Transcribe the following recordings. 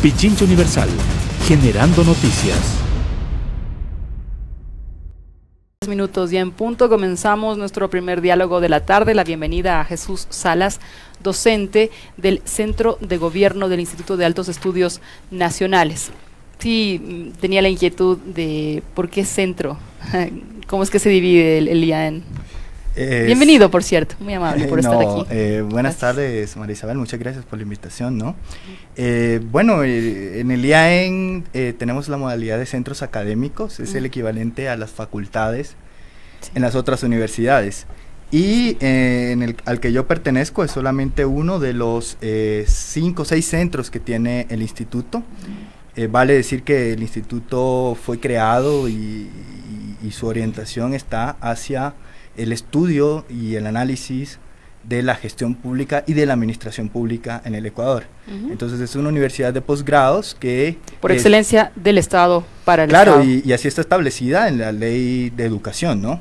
Pichincha Universal, generando noticias. Minutos ya en punto, comenzamos nuestro primer diálogo de la tarde. La bienvenida a Jesús Salas, docente del Centro de Gobierno del Instituto de Altos Estudios Nacionales. Sí, tenía la inquietud de por qué centro, cómo es que se divide el IAN. Bienvenido, por cierto, muy amable por estar aquí. Buenas tardes, María Isabel, muchas gracias por la invitación, ¿no? Bueno, en el IAEN tenemos la modalidad de centros académicos, es el equivalente a las facultades en las otras universidades. Y al que yo pertenezco es solamente uno de los 5 o 6 centros que tiene el instituto. Vale decir que el instituto fue creado y su orientación está hacia el estudio y el análisis de la gestión pública y de la administración pública en el Ecuador. Entonces es una universidad de posgrados que... Por excelencia del Estado para el Estado. Claro, y así está establecida en la ley de educación, ¿no?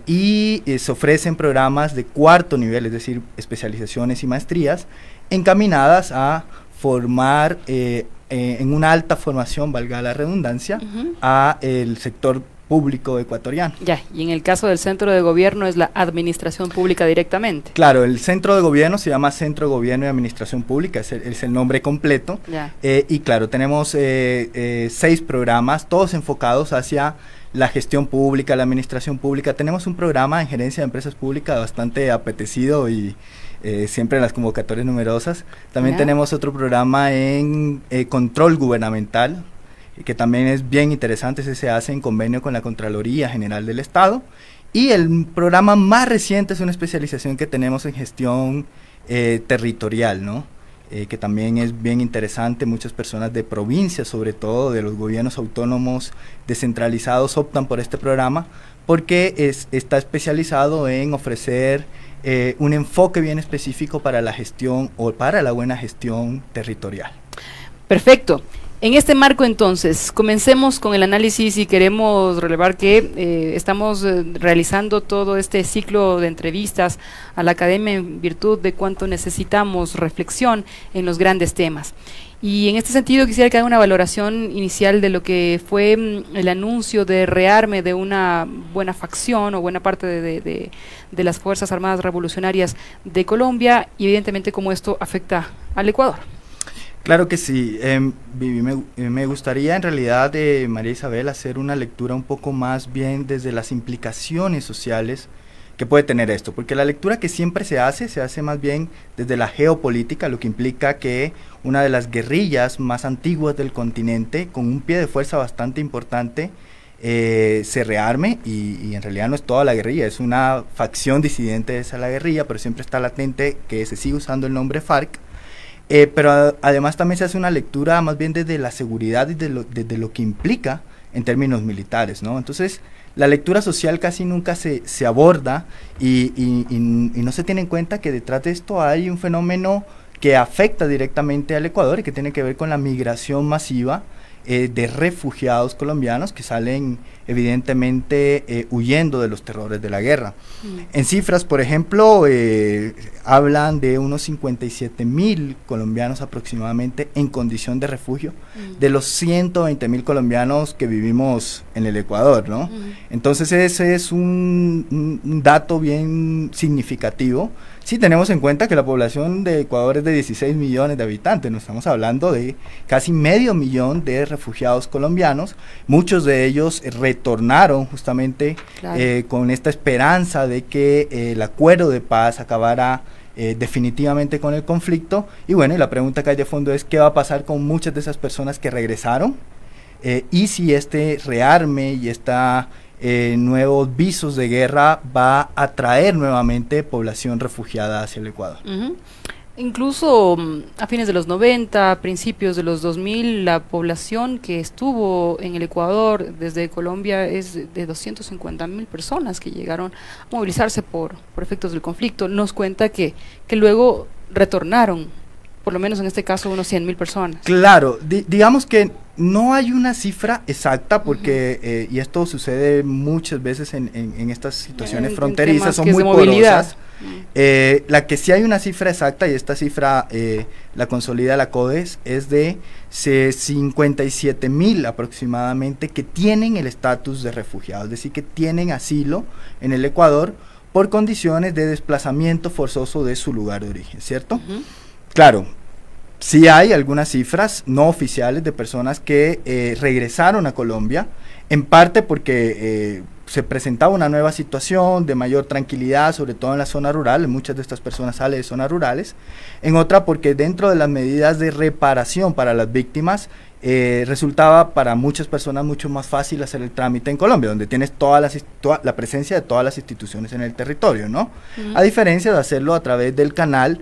Y se ofrecen programas de 4º nivel, es decir, especializaciones y maestrías, encaminadas a formar en una alta formación, valga la redundancia, a el sector público ecuatoriano. Ya, y en el caso del centro de gobierno es la administración pública directamente. Claro, el centro de gobierno se llama Centro de Gobierno y Administración Pública, es el nombre completo. Y claro, tenemos 6 programas, todos enfocados hacia la gestión pública, la administración pública. Tenemos un programa en gerencia de empresas públicas bastante apetecido y siempre en las convocatorias numerosas. También tenemos otro programa en control gubernamental, que también es bien interesante, se hace en convenio con la Contraloría General del Estado. Y el programa más reciente es una especialización que tenemos en gestión territorial, ¿no? Que también es bien interesante. Muchas personas de provincias, sobre todo de los gobiernos autónomos descentralizados, optan por este programa porque está especializado en ofrecer un enfoque bien específico para la gestión o para la buena gestión territorial. Perfecto. En este marco, entonces, comencemos con el análisis y queremos relevar que estamos realizando todo este ciclo de entrevistas a la Academia en virtud de cuánto necesitamos reflexión en los grandes temas. Y en este sentido quisiera que haga una valoración inicial de lo que fue el anuncio de rearme de una buena facción o buena parte de las Fuerzas Armadas Revolucionarias de Colombia y evidentemente cómo esto afecta al Ecuador. Claro que sí. Me gustaría en realidad, María Isabel, hacer una lectura un poco más bien desde las implicaciones sociales que puede tener esto, porque la lectura que siempre se hace más bien desde la geopolítica, lo que implica que una de las guerrillas más antiguas del continente, con un pie de fuerza bastante importante, se rearme y en realidad no es toda la guerrilla, es una facción disidente de esa la guerrilla, pero siempre está latente que se sigue usando el nombre FARC. Pero además también se hace una lectura más bien desde la seguridad y desde lo que implica en términos militares, ¿no? Entonces, la lectura social casi nunca se aborda y no se tiene en cuenta que detrás de esto hay un fenómeno que afecta directamente al Ecuador y que tiene que ver con la migración masiva de refugiados colombianos que salen evidentemente huyendo de los terrores de la guerra. En cifras, por ejemplo, hablan de unos 57.000 colombianos aproximadamente en condición de refugio, de los 120.000 colombianos que vivimos en el Ecuador, ¿no? Entonces ese es un dato bien significativo. Si tenemos en cuenta que la población de Ecuador es de 16 millones de habitantes, nos estamos hablando de casi medio millón de refugiados colombianos, muchos de ellos retornaron justamente con esta esperanza de que el acuerdo de paz acabara definitivamente con el conflicto. Y bueno, y la pregunta que hay de fondo es ¿qué va a pasar con muchas de esas personas que regresaron? Y si este rearme y nuevos visos de guerra va a traer nuevamente población refugiada hacia el Ecuador. Incluso a fines de los 90, principios de los 2000, la población que estuvo en el Ecuador desde Colombia es de 250.000 personas que llegaron a movilizarse por efectos del conflicto. Nos cuenta que luego retornaron, por lo menos en este caso, unos 100.000 personas. Claro, digamos que no hay una cifra exacta porque, y esto sucede muchas veces en estas situaciones fronterizas, son muy porosas. La que sí hay una cifra exacta, y esta cifra la consolida la CODES, es de 57.000 aproximadamente que tienen el estatus de refugiados, es decir, que tienen asilo en el Ecuador por condiciones de desplazamiento forzoso de su lugar de origen, ¿cierto? Claro, sí hay algunas cifras no oficiales de personas que regresaron a Colombia, en parte porque se presentaba una nueva situación de mayor tranquilidad, sobre todo en la zona rural. Muchas de estas personas salen de zonas rurales, en otra porque dentro de las medidas de reparación para las víctimas, resultaba para muchas personas mucho más fácil hacer el trámite en Colombia, donde tienes la presencia de todas las instituciones en el territorio, ¿no? A diferencia de hacerlo a través del canal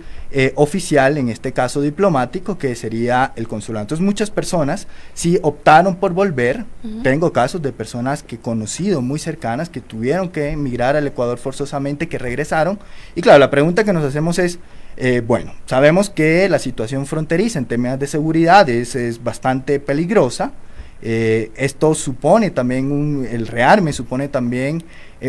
oficial, en este caso diplomático, que sería el consulado. Entonces muchas personas sí optaron por volver. Tengo casos de personas que he conocido muy cercanas que tuvieron que emigrar al Ecuador forzosamente, que regresaron, y claro, la pregunta que nos hacemos es, bueno, sabemos que la situación fronteriza en temas de seguridad es bastante peligrosa. Esto supone también el rearme, supone también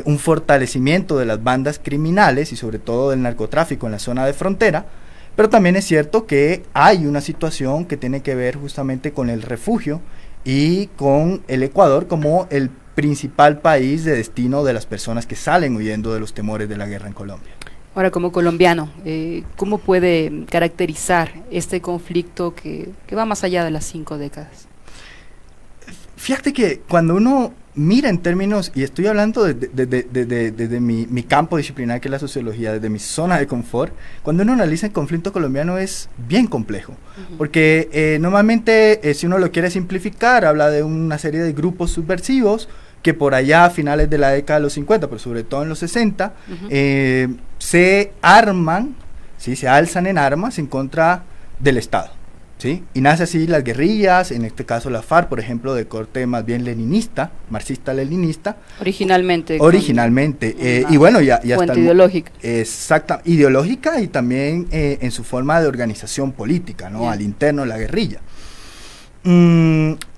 un fortalecimiento de las bandas criminales y sobre todo del narcotráfico en la zona de frontera, pero también es cierto que hay una situación que tiene que ver justamente con el refugio y con el Ecuador como el principal país de destino de las personas que salen huyendo de los temores de la guerra en Colombia. Ahora, como colombiano, ¿cómo puede caracterizar este conflicto que va más allá de las 5 décadas? Fíjate que cuando uno mira en términos, y estoy hablando desde mi campo disciplinar, que es la sociología, desde mi zona de confort, cuando uno analiza el conflicto colombiano es bien complejo, porque normalmente, si uno lo quiere simplificar, habla de una serie de grupos subversivos que por allá a finales de la década de los 50, pero sobre todo en los 60, se arman, ¿sí? Se alzan en armas en contra del Estado, ¿sí? Y nace así las guerrillas, en este caso la FARC, por ejemplo, de corte más bien leninista, marxista-leninista. Originalmente, y bueno, ya fuente ideológica. Exacta, ideológica y también en su forma de organización política, ¿no? Al interno de la guerrilla.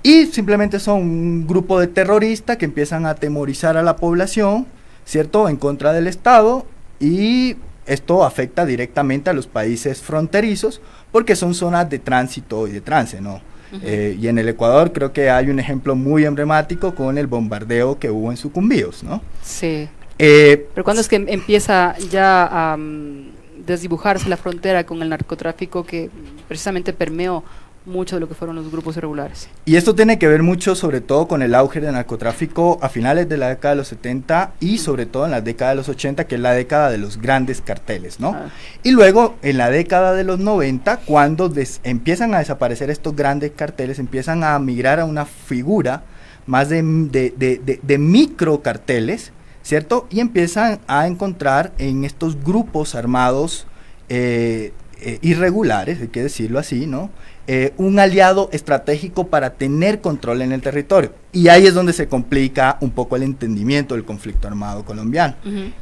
Y simplemente son un grupo de terroristas que empiezan a atemorizar a la población, ¿cierto?, en contra del Estado, y esto afecta directamente a los países fronterizos porque son zonas de tránsito y de trance, ¿no? Y en el Ecuador creo que hay un ejemplo muy emblemático con el bombardeo que hubo en Sucumbíos, ¿no? Sí. Pero ¿cuándo es que empieza ya a desdibujarse la frontera con el narcotráfico que precisamente permeó mucho de lo que fueron los grupos irregulares? Y esto tiene que ver mucho sobre todo con el auge del narcotráfico a finales de la década de los 70 y sobre todo en la década de los 80, que es la década de los grandes carteles, ¿no? Y luego en la década de los 90, cuando empiezan a desaparecer estos grandes carteles, empiezan a migrar a una figura más de micro carteles, ¿cierto? Y empiezan a encontrar en estos grupos armados irregulares, hay que decirlo así, ¿no? Un aliado estratégico para tener control en el territorio. Y ahí es donde se complica un poco el entendimiento del conflicto armado colombiano,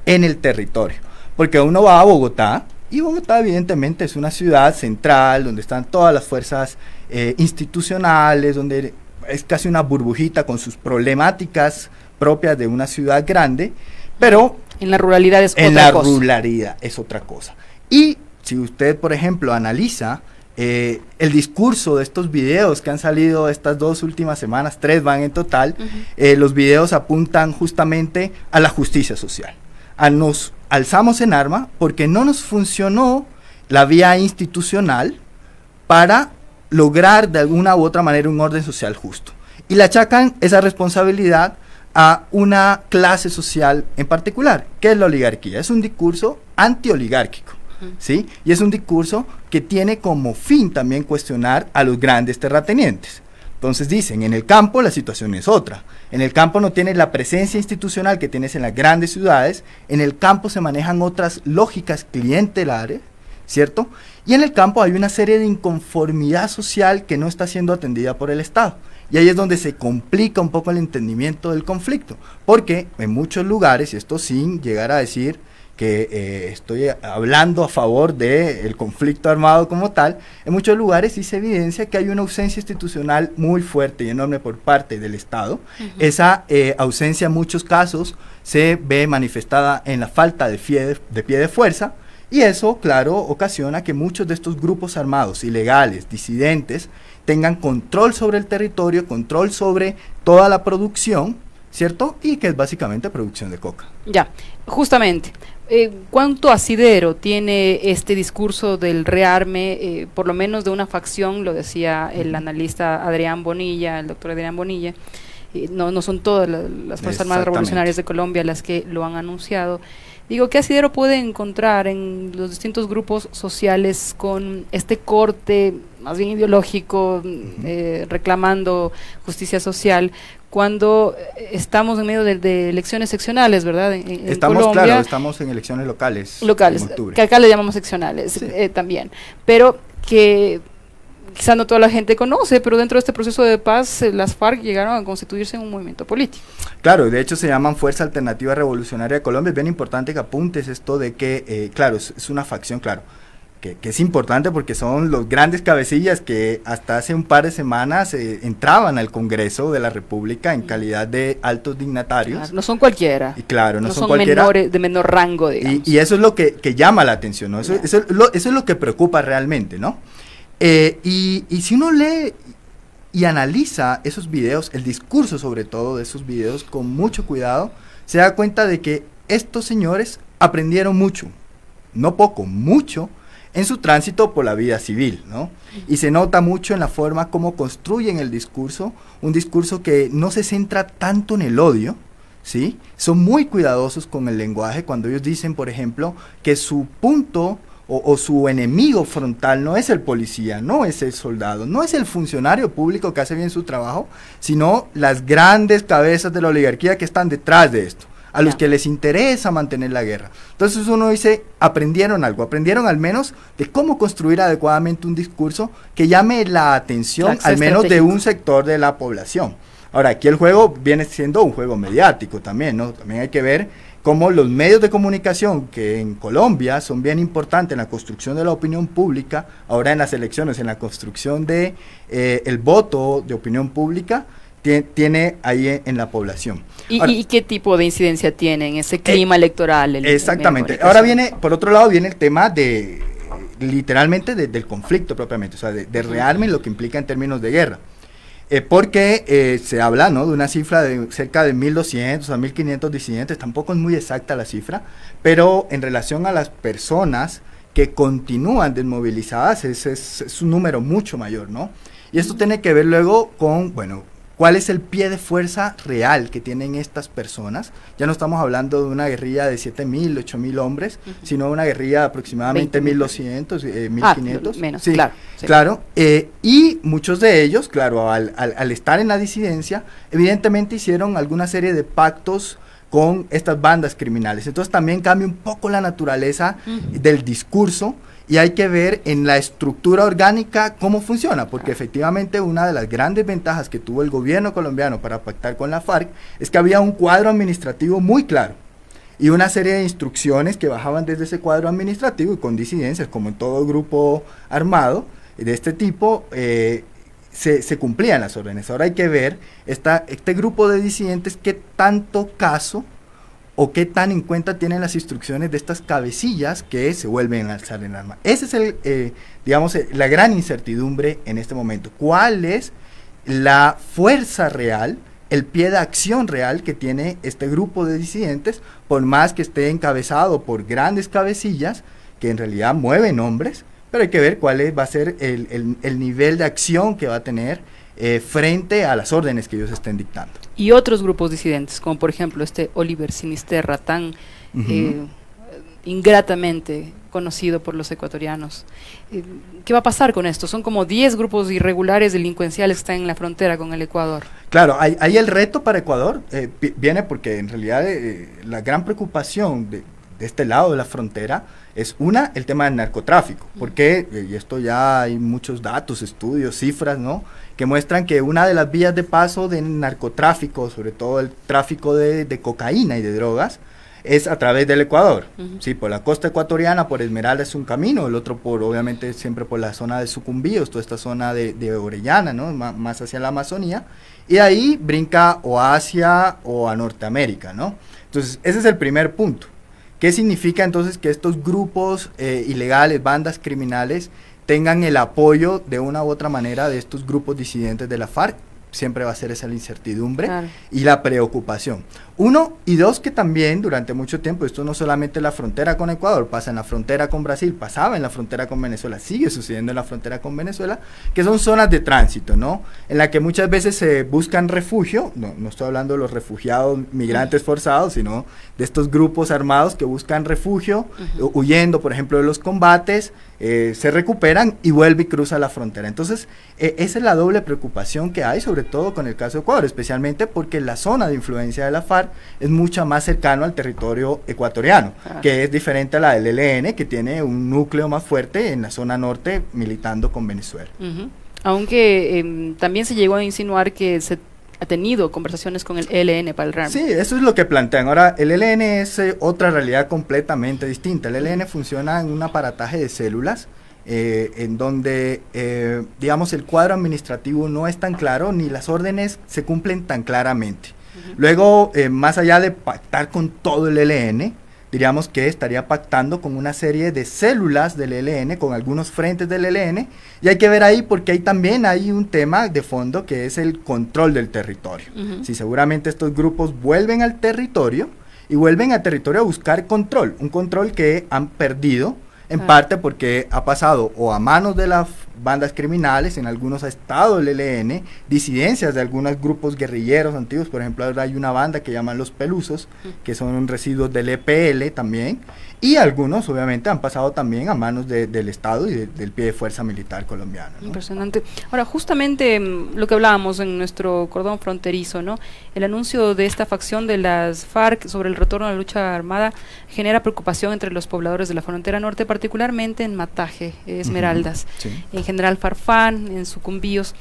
en el territorio. Porque uno va a Bogotá, y Bogotá evidentemente es una ciudad central, donde están todas las fuerzas institucionales, donde es casi una burbujita con sus problemáticas propias de una ciudad grande, pero en la ruralidad es otra cosa. En la ruralidad es otra cosa. Y si usted, por ejemplo, analiza el discurso de estos videos que han salido estas 2 últimas semanas, 3 van en total, los videos apuntan justamente a la justicia social. Nos alzamos en arma porque no nos funcionó la vía institucional para lograr de alguna u otra manera un orden social justo. Y le achacan esa responsabilidad a una clase social en particular, que es la oligarquía. Es un discurso antioligárquico, ¿sí? Y es un discurso que tiene como fin también cuestionar a los grandes terratenientes. Entonces dicen, en el campo la situación es otra. En el campo no tienes la presencia institucional que tienes en las grandes ciudades. En el campo se manejan otras lógicas clientelares, ¿cierto? Y en el campo hay una serie de inconformidad social que no está siendo atendida por el Estado. Y ahí es donde se complica un poco el entendimiento del conflicto, porque en muchos lugares, y esto sin llegar a decir que estoy hablando a favor del conflicto armado como tal, en muchos lugares sí se evidencia que hay una ausencia institucional muy fuerte y enorme por parte del Estado. Esa ausencia en muchos casos se ve manifestada en la falta de pie de fuerza, y eso, claro, ocasiona que muchos de estos grupos armados, ilegales, disidentes, tengan control sobre el territorio, control sobre toda la producción, ¿cierto? Y que es básicamente producción de coca. Ya, justamente. ¿Cuánto asidero tiene este discurso del rearme, por lo menos de una facción, lo decía el analista Adrián Bonilla, el doctor Adrián Bonilla? No son todas las Fuerzas Armadas Revolucionarias de Colombia las que lo han anunciado. Digo, ¿qué asidero puede encontrar en los distintos grupos sociales con este corte más bien ideológico, reclamando justicia social, cuando estamos en medio de elecciones seccionales, ¿verdad? Estamos, Colombia, claro, estamos en elecciones locales, que acá le llamamos seccionales, sí, también, pero que quizá no toda la gente conoce, pero dentro de este proceso de paz, las FARC llegaron a constituirse en un movimiento político. Claro, de hecho se llaman Fuerza Alternativa Revolucionaria de Colombia. Es bien importante que apuntes esto de que, claro, es una facción, claro, que es importante porque son los grandes cabecillas que hasta hace un par de semanas entraban al Congreso de la República en calidad de altos dignatarios. Claro, no son cualquiera. Y claro, no son cualquiera. Menores, de menor rango, digamos. Y eso es lo que llama la atención, ¿no? Eso es lo que preocupa realmente, ¿no? Y si uno lee y analiza esos videos, el discurso sobre todo de esos videos con mucho cuidado, se da cuenta de que estos señores aprendieron mucho, no poco, mucho, en su tránsito por la vida civil, ¿no? Y se nota mucho en la forma como construyen el discurso, un discurso que no se centra tanto en el odio, ¿sí? Son muy cuidadosos con el lenguaje cuando ellos dicen, por ejemplo, que su punto o su enemigo frontal no es el policía, no es el soldado, no es el funcionario público que hace bien su trabajo, sino las grandes cabezas de la oligarquía que están detrás de esto, a los que les interesa mantener la guerra. Entonces uno dice, aprendieron algo, aprendieron al menos de cómo construir adecuadamente un discurso que llame la atención al menos de un sector de la población. Ahora, aquí el juego viene siendo un juego mediático también, ¿no? También hay que ver cómo los medios de comunicación, que en Colombia son bien importantes en la construcción de la opinión pública, ahora en las elecciones, en la construcción de el voto de opinión pública, tiene ahí en la población. ¿Y qué tipo de incidencia tiene en ese clima electoral? Exactamente. Ahora viene, por otro lado, viene el tema de, literalmente, del conflicto propiamente, o sea, de rearme, lo que implica en términos de guerra. Porque se habla, ¿no?, de una cifra de cerca de 1.200 a 1.500 disidentes, tampoco es muy exacta la cifra, pero en relación a las personas que continúan desmovilizadas es un número mucho mayor, ¿no? Y esto tiene que ver luego con, bueno, ¿cuál es el pie de fuerza real que tienen estas personas? Ya no estamos hablando de una guerrilla de 7.000, 8.000 hombres, sino una guerrilla de aproximadamente 1.200, 1.500. Menos, sí, claro. Sí. Claro, y muchos de ellos, claro, al estar en la disidencia, evidentemente hicieron alguna serie de pactos con estas bandas criminales. Entonces también cambia un poco la naturaleza del discurso, y hay que ver en la estructura orgánica cómo funciona, porque efectivamente una de las grandes ventajas que tuvo el gobierno colombiano para pactar con la FARC es que había un cuadro administrativo muy claro y una serie de instrucciones que bajaban desde ese cuadro administrativo, y con disidencias, como en todo grupo armado de este tipo, se cumplían las órdenes. Ahora hay que ver este grupo de disidentes qué tanto caso o qué tan en cuenta tienen las instrucciones de estas cabecillas que se vuelven a alzar en arma. Esa es digamos, la gran incertidumbre en este momento. ¿Cuál es la fuerza real, el pie de acción real que tiene este grupo de disidentes, por más que esté encabezado por grandes cabecillas que en realidad mueven hombres? Pero hay que ver cuál va a ser el nivel de acción que va a tener frente a las órdenes que ellos estén dictando. Y otros grupos disidentes, como por ejemplo este Oliver Sinisterra, tan ingratamente conocido por los ecuatorianos. ¿Qué va a pasar con esto? Son como 10 grupos irregulares delincuenciales que están en la frontera con el Ecuador. Claro, ahí el reto para Ecuador viene porque en realidad la gran preocupación de este lado de la frontera es el tema del narcotráfico, porque, y esto ya hay muchos datos, estudios, cifras, ¿no?, que muestran que una de las vías de paso del narcotráfico, sobre todo el tráfico de cocaína y de drogas, es a través del Ecuador, sí, por la costa ecuatoriana, por Esmeralda es un camino, el otro obviamente siempre por la zona de Sucumbíos, toda esta zona de Orellana, ¿no? Más hacia la Amazonía, y de ahí brinca o a Asia o a Norteamérica, ¿no? Entonces, ese es el primer punto. ¿Qué significa entonces que estos grupos ilegales, bandas criminales, tengan el apoyo de una u otra manera de estos grupos disidentes de la FARC? Siempre va a ser esa la incertidumbre, claro, y la preocupación. Uno, y dos, que también durante mucho tiempo, esto no solamente en la frontera con Ecuador, pasa en la frontera con Brasil, pasaba en la frontera con Venezuela, sigue sucediendo en la frontera con Venezuela, que son zonas de tránsito, ¿no? En la que muchas veces se buscan refugio, no estoy hablando de los refugiados migrantes forzados, sino de estos grupos armados que buscan refugio, huyendo, por ejemplo, de los combates, se recuperan y vuelve y cruza la frontera. Entonces, esa es la doble preocupación que hay, sobre todo con el caso de Ecuador, especialmente porque la zona de influencia de la FARC es mucho más cercano al territorio ecuatoriano, que es diferente a la del ELN, que tiene un núcleo más fuerte en la zona norte militando con Venezuela. Aunque también se llegó a insinuar que se ha tenido conversaciones con el ELN para el RAM. Sí, eso es lo que plantean. Ahora, el ELN es otra realidad completamente distinta. El ELN funciona en un aparataje de células, en donde, digamos, el cuadro administrativo no es tan claro, ni las órdenes se cumplen tan claramente. Luego, más allá de pactar con todo el ELN, diríamos que estaría pactando con una serie de células del ELN, con algunos frentes del ELN, y hay que ver ahí porque ahí también hay un tema de fondo que es el control del territorio. Si seguramente estos grupos vuelven al territorio, y vuelven al territorio a buscar control, un control que han perdido, en parte porque ha pasado o a manos de las bandas criminales, en algunos ha estado el ELN, disidencias de algunos grupos guerrilleros antiguos, por ejemplo ahora hay una banda que llaman Los Pelusos, que son residuos del EPL también, y algunos obviamente han pasado también a manos del Estado y del pie de fuerza militar colombiano, ¿no? Impresionante. Ahora, justamente lo que hablábamos en nuestro cordón fronterizo, ¿no? El anuncio de esta facción de las FARC sobre el retorno a la lucha armada genera preocupación entre los pobladores de la frontera norte, particularmente en Mataje, Esmeraldas, sí, en General Farfán, en Sucumbíos,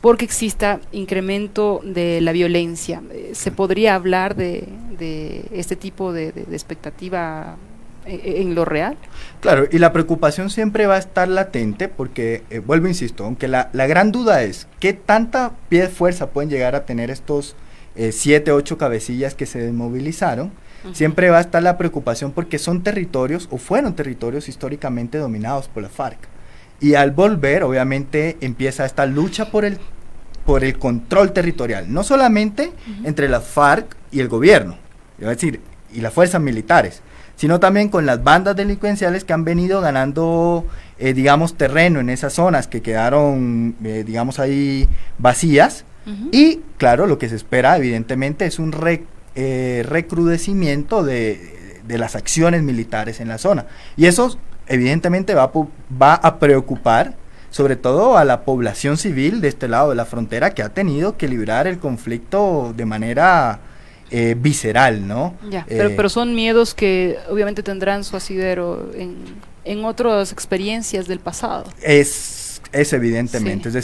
porque exista incremento de la violencia. ¿Se podría hablar de este tipo de expectativa en lo real? Claro, y la preocupación siempre va a estar latente porque, vuelvo, insisto, aunque la gran duda es qué tanta pie de fuerza pueden llegar a tener estos 7, 8 cabecillas que se desmovilizaron, siempre va a estar la preocupación porque son territorios o fueron territorios históricamente dominados por la FARC. Y al volver, obviamente, empieza esta lucha por el control territorial, no solamente entre la FARC y el gobierno, es decir, y las fuerzas militares, sino también con las bandas delincuenciales que han venido ganando, digamos, terreno en esas zonas que quedaron, digamos, ahí vacías. Y, claro, lo que se espera, evidentemente, es un recrudecimiento de las acciones militares en la zona. Y eso evidentemente va a preocupar sobre todo a la población civil de este lado de la frontera, que ha tenido que librar el conflicto de manera visceral, ¿no? Ya, pero son miedos que obviamente tendrán su asidero en otras experiencias del pasado. Es evidentemente, sí. Es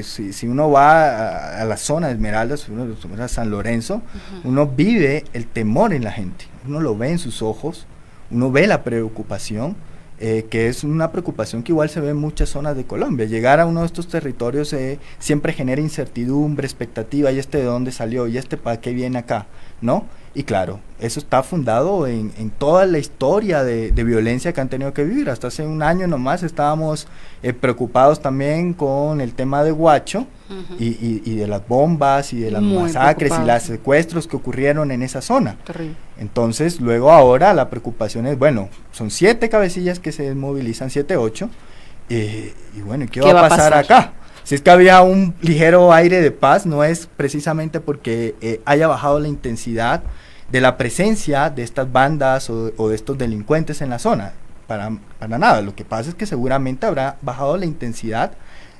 decir, si uno va a la zona de Esmeraldas, si uno va a San Lorenzo, uno vive el temor en la gente, uno lo ve en sus ojos, uno ve la preocupación, que es una preocupación que igual se ve en muchas zonas de Colombia. Llegar a uno de estos territorios siempre genera incertidumbre, expectativa, y de dónde salió, y para qué viene acá, ¿no? Y claro, eso está fundado en toda la historia de violencia que han tenido que vivir. Hasta hace un año nomás estábamos preocupados también con el tema de Huacho, y de las bombas y de las masacres y los secuestros que ocurrieron en esa zona. Terrible. Entonces, luego ahora la preocupación es, bueno, son 7 cabecillas que se desmovilizan, 7, 8, y bueno, ¿qué va a pasar acá? Si es que había un ligero aire de paz, no es precisamente porque haya bajado la intensidad de la presencia de estas bandas o de estos delincuentes en la zona, para nada. Lo que pasa es que seguramente habrá bajado la intensidad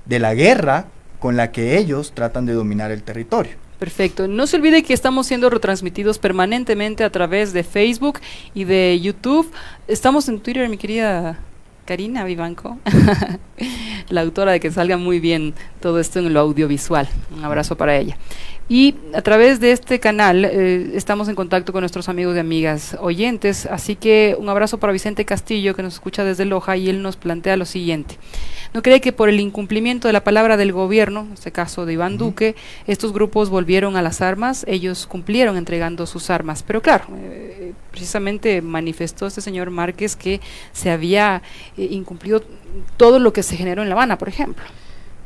de la guerra con la que ellos tratan de dominar el territorio. Perfecto. No se olvide que estamos siendo retransmitidos permanentemente a través de Facebook y de YouTube. Estamos en Twitter, mi querida Karina Vivanco, la autora de que salga muy bien todo esto en lo audiovisual. Un abrazo para ella. Y a través de este canal estamos en contacto con nuestros amigos y amigas oyentes, así que un abrazo para Vicente Castillo, que nos escucha desde Loja, y él nos plantea lo siguiente: ¿no cree que por el incumplimiento de la palabra del gobierno, en este caso de Iván Duque, estos grupos volvieron a las armas? Ellos cumplieron entregando sus armas, pero claro, precisamente manifestó este señor Márquez que se había incumplido todo lo que se generó en La Habana, por ejemplo.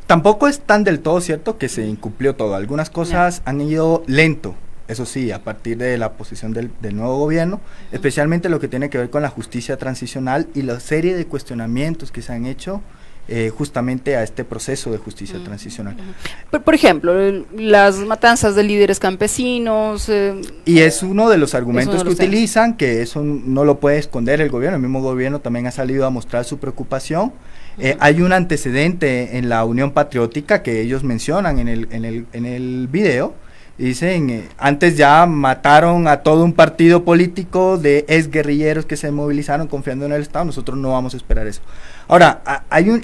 Tampoco es tan del todo cierto que se incumplió todo. Algunas cosas han ido lento, eso sí, a partir de la posición del nuevo gobierno, especialmente lo que tiene que ver con la justicia transicional y la serie de cuestionamientos que se han hecho justamente a este proceso de justicia transicional. Por ejemplo, las matanzas de líderes campesinos. Y es uno de los argumentos que utilizan, que eso no lo puede esconder el gobierno. El mismo gobierno también ha salido a mostrar su preocupación. Hay un antecedente en la Unión Patriótica que ellos mencionan en el video. Dicen, antes ya mataron a todo un partido político de exguerrilleros que se movilizaron confiando en el Estado, nosotros no vamos a esperar eso. Ahora,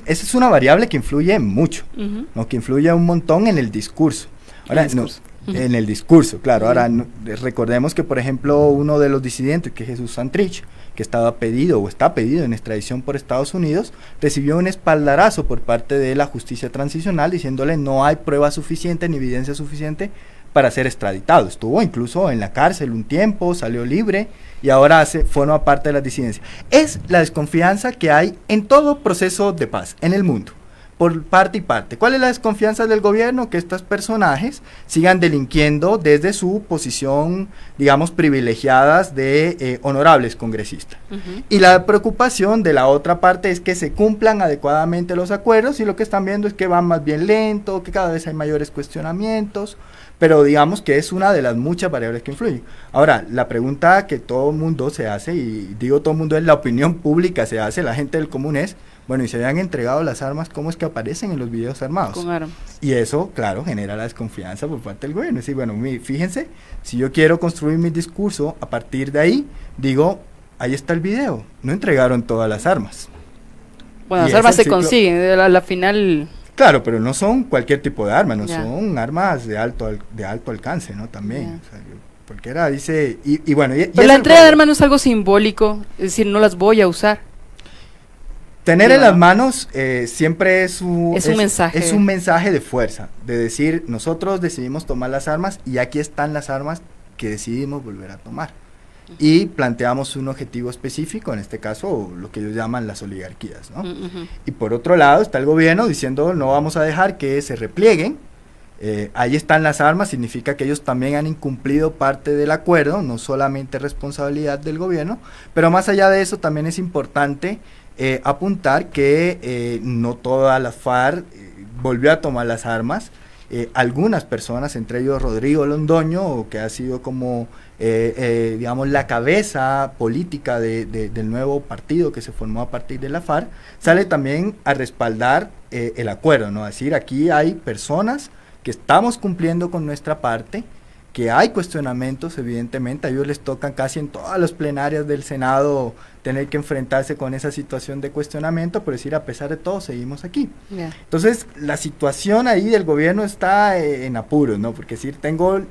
esa es una variable que influye mucho, ¿no? Que influye un montón en el discurso. Ahora, en el discurso, claro. Ahora, recordemos que, por ejemplo, uno de los disidentes, que es Jesús Santrich, que estaba pedido o está pedido en extradición por Estados Unidos, recibió un espaldarazo por parte de la justicia transicional diciéndole no hay prueba suficiente ni evidencia suficiente para ser extraditado. Estuvo incluso en la cárcel un tiempo, salió libre y ahora forma parte de la disidencia. Es la desconfianza que hay en todo proceso de paz en el mundo, por parte y parte. ¿Cuál es la desconfianza del gobierno? Que estos personajes sigan delinquiendo desde su posición, digamos, privilegiadas de honorables congresistas. Y la preocupación de la otra parte es que se cumplan adecuadamente los acuerdos, y lo que están viendo es que van más bien lento, que cada vez hay mayores cuestionamientos, pero digamos que es una de las muchas variables que influyen. Ahora, la pregunta que todo el mundo se hace, y digo todo el mundo, es la opinión pública se hace, la gente del común es, bueno, y se habían entregado las armas, ¿cómo es que aparecen en los videos armados? Con armas. Y eso, claro, genera la desconfianza por parte del gobierno. Es decir, bueno, fíjense, si yo quiero construir mi discurso, a partir de ahí, digo, ahí está el video, no entregaron todas las armas. Bueno, las armas se consiguen, a la final... Claro, pero no son cualquier tipo de armas, no son armas de alto alcance, ¿no? También, o sea, cualquiera dice, y bueno... Pero la entrega de armas no es algo simbólico, es decir, no las voy a usar. Tener en las manos siempre es un mensaje. Es un mensaje de fuerza, de decir, nosotros decidimos tomar las armas y aquí están las armas que decidimos volver a tomar. Y planteamos un objetivo específico, en este caso lo que ellos llaman las oligarquías, ¿no? Y por otro lado está el gobierno diciendo no vamos a dejar que se replieguen, ahí están las armas, significa que ellos también han incumplido parte del acuerdo, no solamente responsabilidad del gobierno, pero más allá de eso también es importante apuntar que no toda la FARC volvió a tomar las armas. Algunas personas, entre ellos Rodrigo Londoño, que ha sido como digamos la cabeza política del nuevo partido que se formó a partir de la FARC, sale también a respaldar el acuerdo, ¿no? Es decir, aquí hay personas que estamos cumpliendo con nuestra parte, que hay cuestionamientos, evidentemente, a ellos les tocan casi en todas las plenarias del Senado tener que enfrentarse con esa situación de cuestionamiento, pero decir, a pesar de todo, seguimos aquí. Entonces, la situación ahí del gobierno está en apuros, ¿no? Porque decir, tengo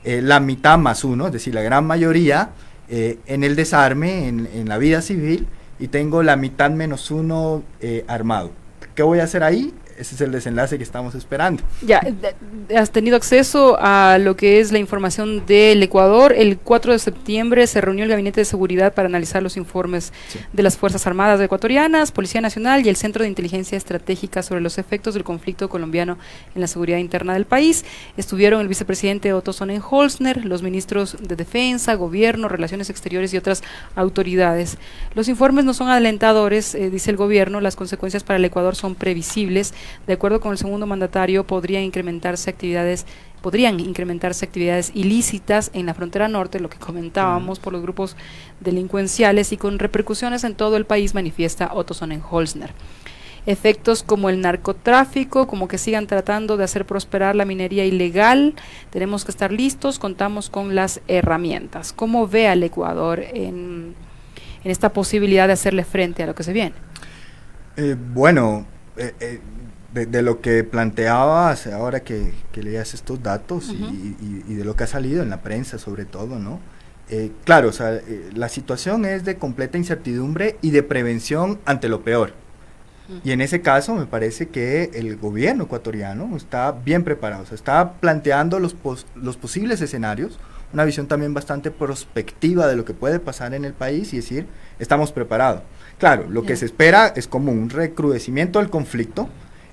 la mitad más uno, es decir, la gran mayoría en el desarme, en la vida civil, y tengo la mitad menos uno armado. ¿Qué voy a hacer ahí? Ese es el desenlace que estamos esperando. Ya, ¿has tenido acceso a lo que es la información del Ecuador? El 4 de septiembre se reunió el Gabinete de Seguridad para analizar los informes de las Fuerzas Armadas ecuatorianas, Policía Nacional y el Centro de Inteligencia Estratégica sobre los efectos del conflicto colombiano en la seguridad interna del país. Estuvieron el vicepresidente Otto Sonnenholzner, los ministros de Defensa, Gobierno, Relaciones Exteriores y otras autoridades. Los informes no son alentadores, dice el gobierno, las consecuencias para el Ecuador son previsibles. De acuerdo con el segundo mandatario, podrían incrementarse actividades ilícitas en la frontera norte, lo que comentábamos, por los grupos delincuenciales y con repercusiones en todo el país, manifiesta Otto Sonnenholzner. Efectos como el narcotráfico, como que sigan tratando de hacer prosperar la minería ilegal. Tenemos que estar listos, contamos con las herramientas. ¿Cómo ve al Ecuador en esta posibilidad de hacerle frente a lo que se viene? Bueno, de lo que planteabas ahora que leías estos datos y de lo que ha salido en la prensa sobre todo, ¿no? Claro, o sea, la situación es de completa incertidumbre y de prevención ante lo peor. Y en ese caso me parece que el gobierno ecuatoriano está bien preparado, o sea, está planteando los posibles escenarios, una visión también bastante prospectiva de lo que puede pasar en el país y decir, estamos preparados. Claro, lo que se espera es como un recrudecimiento del conflicto.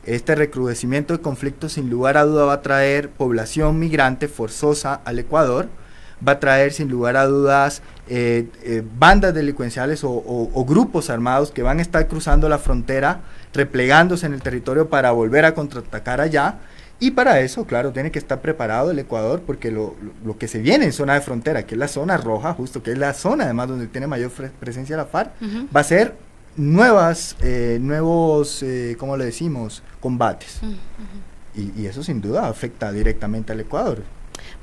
Este recrudecimiento del conflicto sin lugar a duda va a traer población migrante forzosa al Ecuador, va a traer sin lugar a dudas bandas delincuenciales o grupos armados que van a estar cruzando la frontera, replegándose en el territorio para volver a contraatacar allá, y para eso, claro, tiene que estar preparado el Ecuador, porque lo que se viene en zona de frontera, que es la zona roja, justo, que es la zona además donde tiene mayor presencia la FARC, va a ser nuevos, ¿cómo le decimos?, combates. Y eso sin duda afecta directamente al Ecuador.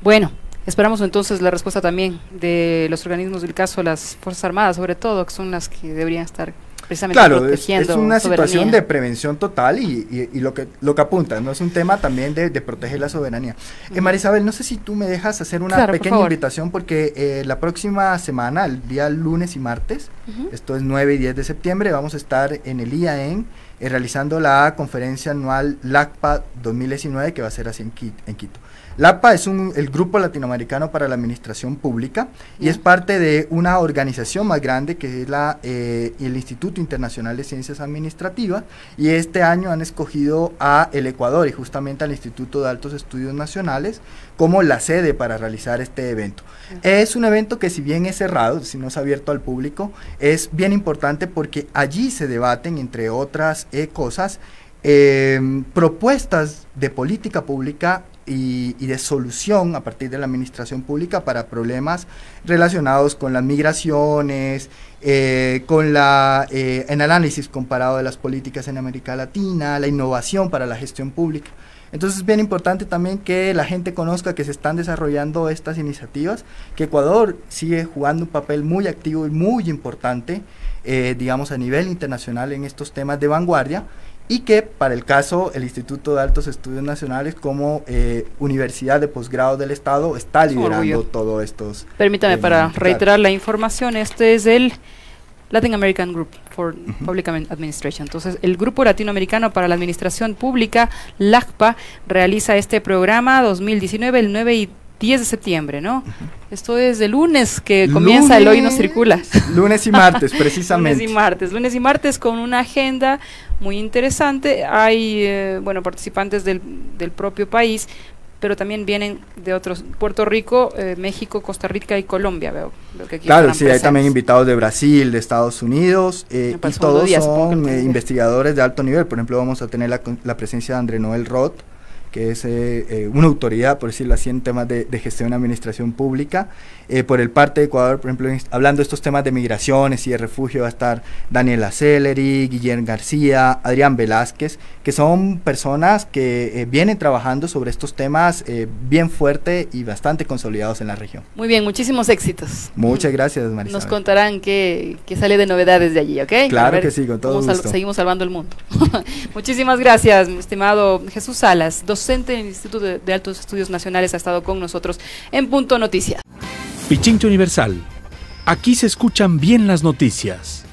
Bueno, esperamos entonces la respuesta también de los organismos del caso, las Fuerzas Armadas sobre todo, que son las que deberían estar precisamente protegiendo. Es una soberanía. situación de prevención total y lo que apunta, ¿no? Es un tema también de proteger la soberanía. María Isabel, no sé si tú me dejas hacer una pequeña invitación, porque la próxima semana, el día lunes y martes, esto es 9 y 10 de septiembre, vamos a estar en el IAEN realizando la conferencia anual LACPA 2019, que va a ser así en Quito. LACPA es el Grupo Latinoamericano para la Administración Pública y es parte de una organización más grande que es el Instituto Internacional de Ciencias Administrativas, y este año han escogido a el Ecuador y justamente al Instituto de Altos Estudios Nacionales como la sede para realizar este evento. Es un evento que, si bien es cerrado, si no es abierto al público, es bien importante porque allí se debaten, entre otras cosas, propuestas de política pública y de solución a partir de la administración pública para problemas relacionados con las migraciones, con el análisis comparado de las políticas en América Latina, la innovación para la gestión pública. Entonces es bien importante también que la gente conozca que se están desarrollando estas iniciativas, que Ecuador sigue jugando un papel muy activo y muy importante, digamos, a nivel internacional en estos temas de vanguardia, y que para el caso el Instituto de Altos Estudios Nacionales como universidad de posgrado del Estado está liderando todos estos. Permítame para reiterar la información, este es el Latin American Group for Public Administration. Entonces, el Grupo Latinoamericano para la Administración Pública, LACPA, realiza este programa 2019 el 9 y 10 de septiembre, ¿no? Esto es de lunes que comienza el Hoy No Circula. Lunes y martes, precisamente. Lunes y martes con una agenda muy interesante. Hay, bueno, participantes del propio país, pero también vienen de otros, Puerto Rico, México, Costa Rica y Colombia, veo que aquí claro, sí, presentes. Hay también invitados de Brasil, de Estados Unidos, y todos son investigadores de alto nivel. Por ejemplo, vamos a tener la presencia de André Noel Roth, que es una autoridad, por decirlo así, en temas de gestión y administración pública. Por el parte de Ecuador, por ejemplo, hablando de estos temas de migraciones y de refugio, va a estar Daniela Celeri, Guillermo García, Adrián Velázquez, que son personas que vienen trabajando sobre estos temas bien fuerte y bastante consolidados en la región. Muy bien, muchísimos éxitos. Muchas gracias, María Isabel. Nos contarán qué sale de novedades de allí, ¿ok? Claro que sí, con todo gusto. Seguimos salvando el mundo. Muchísimas gracias, mi estimado Jesús Salas, docente del Instituto de Altos Estudios Nacionales, ha estado con nosotros en Punto Noticias. Pichincha Universal. Aquí se escuchan bien las noticias.